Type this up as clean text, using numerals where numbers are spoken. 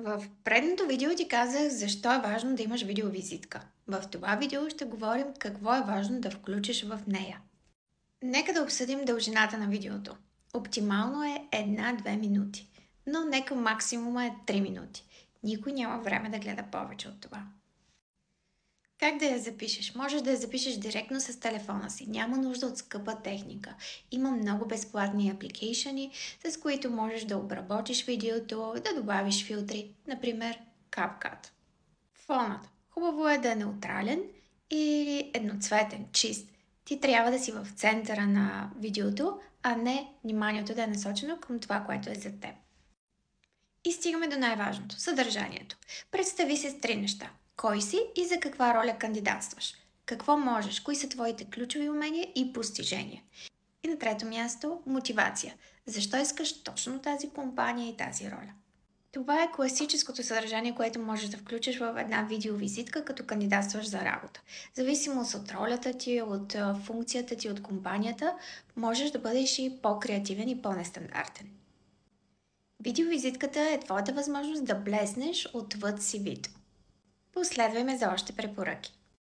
В предното видео ти казах защо е важно да имаш видеовизитка. В това видео ще говорим какво е важно да включиш в нея. Нека да обсъдим дължината на видеото. Оптимално е 1-2 минути, но нека максимума е 3 минути. Никой няма време да гледа повече от това. Как да я запишеш? Можеш да я запишеш директно с телефона си. Няма нужда от скъпа техника. Има много безплатни апликейшени, с които можеш да обработиш видеото, да добавиш филтри, например CapCut. Фонът. Хубаво е да е неутрален или едноцветен, чист. Ти трябва да си в центъра на видеото, а не вниманието да е насочено към това, което е за теб. И стигаме до най-важното – съдържанието. Представи се с 3 неща. Кой си и за каква роля кандидатстваш? Какво можеш? Кои са твоите ключови умения и постижения? И на трето място – мотивация. Защо искаш точно тази компания и тази роля? Това е класическото съдържание, което можеш да включиш в една видеовизитка, като кандидатстваш за работа. Зависимост от ролята ти, от функцията ти, от компанията, можеш да бъдеш и по-креативен и по-нестандартен. Видеовизитката е твоята възможност да блеснеш отвъд CV-то. Последвай ме за още препоръки.